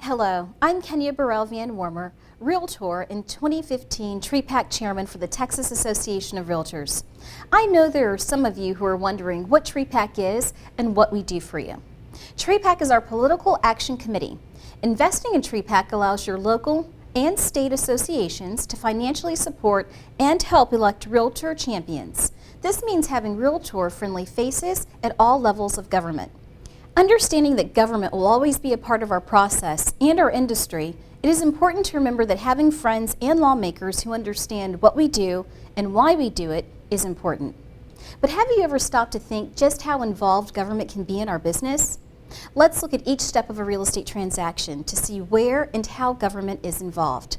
Hello, I'm Kenya Burrell Van Wormer, Realtor and 2015 TREPAC Chairman for the Texas Association of Realtors. I know there are some of you who are wondering what TREPAC is and what we do for you. TREPAC is our political action committee. Investing in TREPAC allows your local and state associations to financially support and help elect realtor champions. This means having realtor-friendly faces at all levels of government. Understanding that government will always be a part of our process and our industry, it is important to remember that having friends and lawmakers who understand what we do and why we do it is important. But have you ever stopped to think just how involved government can be in our business? Let's look at each step of a real estate transaction to see where and how government is involved.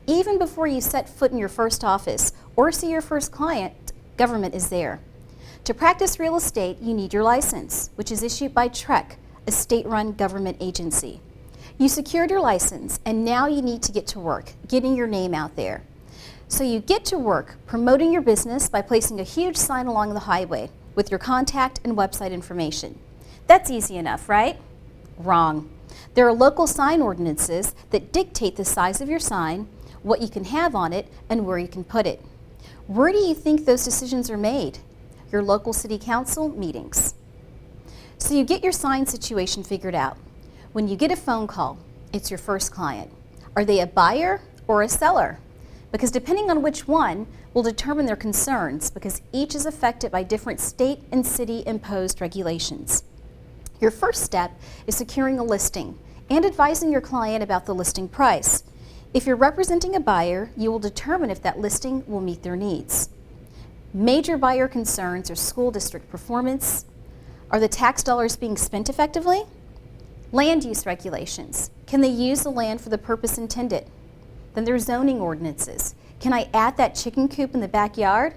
Even before you set foot in your first office or see your first client, government is there. To practice real estate, you need your license, which is issued by TREPAC, a state-run government agency. You secured your license, and now you need to get to work, getting your name out there. So you get to work promoting your business by placing a huge sign along the highway with your contact and website information. That's easy enough, right? Wrong. There are local sign ordinances that dictate the size of your sign, what you can have on it, and where you can put it. Where do you think those decisions are made? Your local city council meetings. So you get your sign situation figured out. When you get a phone call, it's your first client. Are they a buyer or a seller? Because depending on which one will determine their concerns, because each is affected by different state and city imposed regulations. Your first step is securing a listing and advising your client about the listing price. If you're representing a buyer, you will determine if that listing will meet their needs. Major buyer concerns are school district performance. Are the tax dollars being spent effectively? Land use regulations. Can they use the land for the purpose intended? Then there's zoning ordinances. Can I add that chicken coop in the backyard?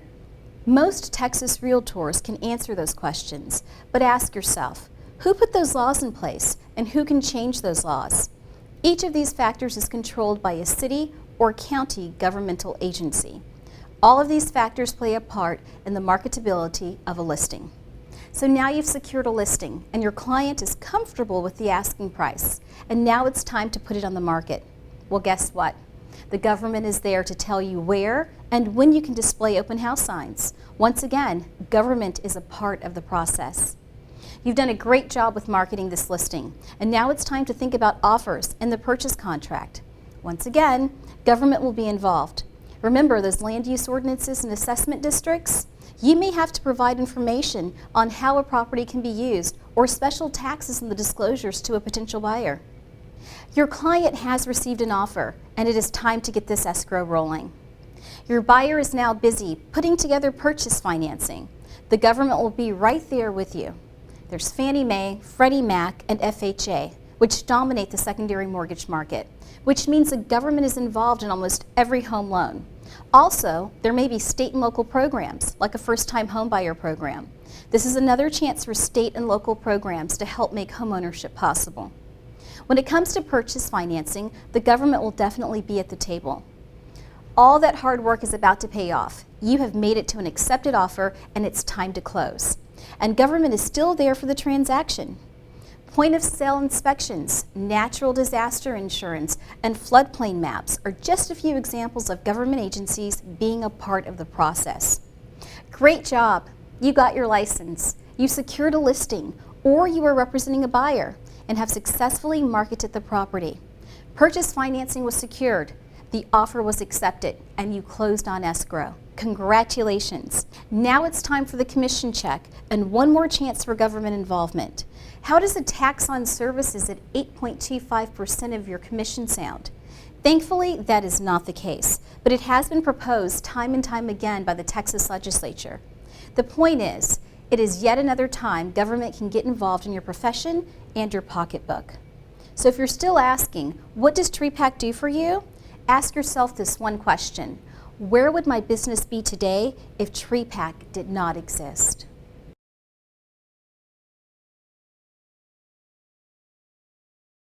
Most Texas realtors can answer those questions, but ask yourself, who put those laws in place and who can change those laws? Each of these factors is controlled by a city or county governmental agency. All of these factors play a part in the marketability of a listing. So now you've secured a listing and your client is comfortable with the asking price, and now it's time to put it on the market. Well, guess what? The government is there to tell you where and when you can display open house signs. Once again, government is a part of the process. You've done a great job with marketing this listing, and now it's time to think about offers and the purchase contract. Once again, government will be involved. Remember those land use ordinances and assessment districts? You may have to provide information on how a property can be used or special taxes in the disclosures to a potential buyer. Your client has received an offer, and it is time to get this escrow rolling. Your buyer is now busy putting together purchase financing. The government will be right there with you. There's Fannie Mae, Freddie Mac, and FHA, which dominate the secondary mortgage market, which means the government is involved in almost every home loan. Also, there may be state and local programs, like a first-time homebuyer program. This is another chance for state and local programs to help make homeownership possible. When it comes to purchase financing, the government will definitely be at the table. All that hard work is about to pay off. You have made it to an accepted offer, and it's time to close. And government is still there for the transaction. Point of sale inspections, natural disaster insurance, and floodplain maps are just a few examples of government agencies being a part of the process. Great job! You got your license, you secured a listing, or you are representing a buyer and have successfully marketed the property. Purchase financing was secured, the offer was accepted, and you closed on escrow. Congratulations! Now it's time for the commission check and one more chance for government involvement. How does a tax on services at 8.25% of your commission sound? Thankfully, that is not the case, but it has been proposed time and time again by the Texas legislature. The point is, it is yet another time government can get involved in your profession and your pocketbook. So if you're still asking, what does TREPAC do for you? Ask yourself this one question: where would my business be today if TREPAC did not exist?